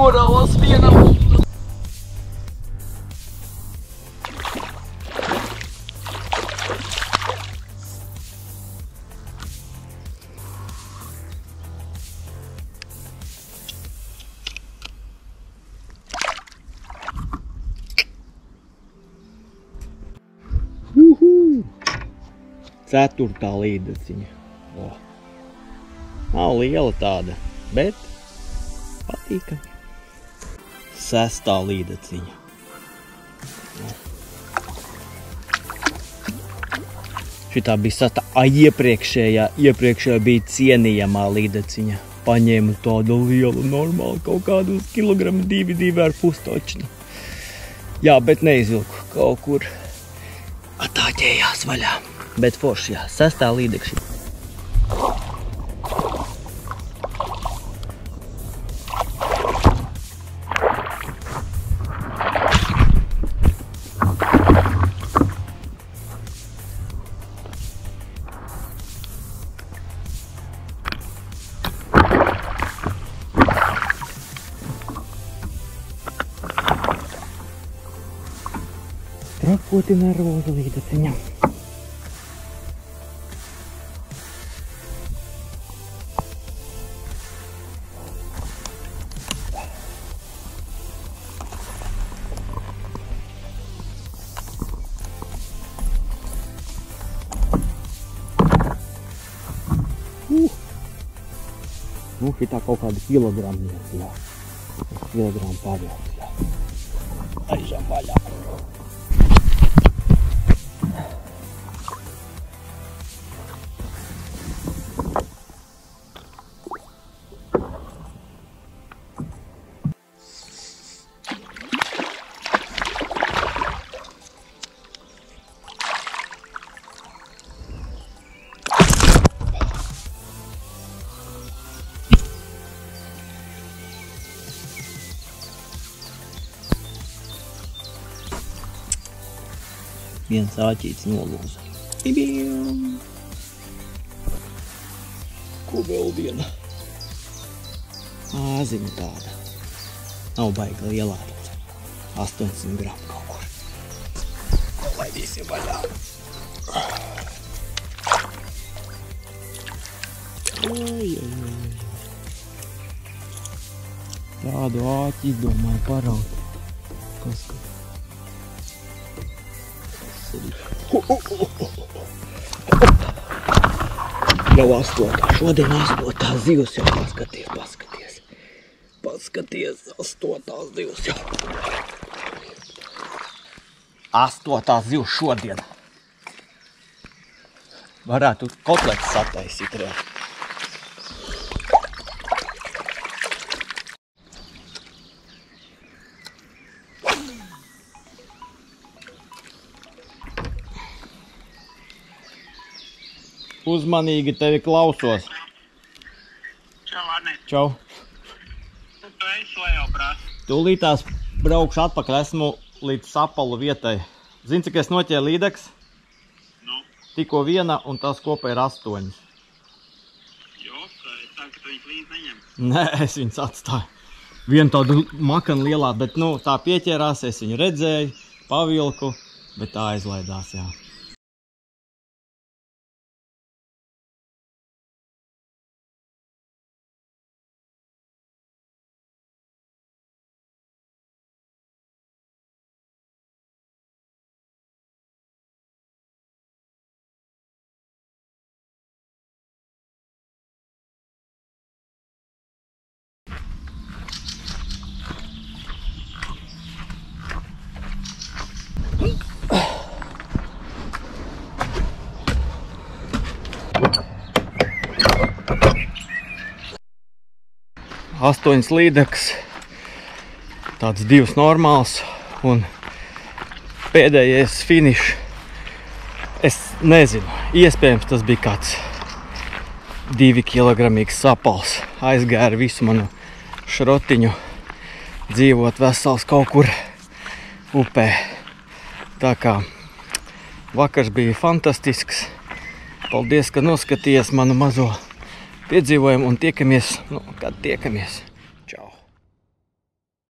norāvās vienam. Ceturtā līdaciņa. Nav liela tāda, bet patīkami. Sestā līdaciņa. Šitā bija sastā. Iepriekšējā bija cienījamā līdaciņa. Paņēmu tādu lielu, normālu, kaut kādu uz kilogramu 2,5 točnu. Jā, bet neizvilku. Kaut kur atāķējās vaļā. Bet forši, jā, sestā līdekšana. Trapoti nervoza līdaciņa. Nu, šitā kaut kāda kilogramu, jā. Kilogramu pavilks, jā. Aizam vaļā. Viens āķīts nolūza. Ibiem! Ko vēl viena? Āziņa tāda. Nav baigi lielā. 800 gramu kaut kur. Laidīsim vaļā. Tādu āķi izdomāju paraut. Kas ka? Jau 8. Šodien 8. zivs jau paskaties. Paskaties, 8. zivs jau. 8. zivs šodien. Varētu kotletes sataisīt reāli. Uzmanīgi tevi klausos. Čau, Arnīt. Čau. Tu esi vai jau prasa? Tūlītās braukšu atpakaļ, esmu līdz Sapalu vietai. Zini, cik es noķēru līdeks? Nu? Tikko viena un tās kopā ir 8. Jo, es tā, ka tu viņus līdz neņem. Nē, es viņus atstāju. Vienu tādu makanu lielā, bet nu tā pieķērās, es viņu redzēju, pavilku, bet tā aizlaidās, jā. Astoņas līdeks, tāds 2 normāls un pēdējais finišs. Es nezinu, iespējams tas bija kāds 2 kilogramīgs sapals. Aizgāja ar visu manu šrotiņu, dzīvot vesels kaut kur upē. Tā kā vakars bija fantastisks. Paldies, ka noskatījies manu mazo piedzīvojumu un tiekamies, kad tiekamies.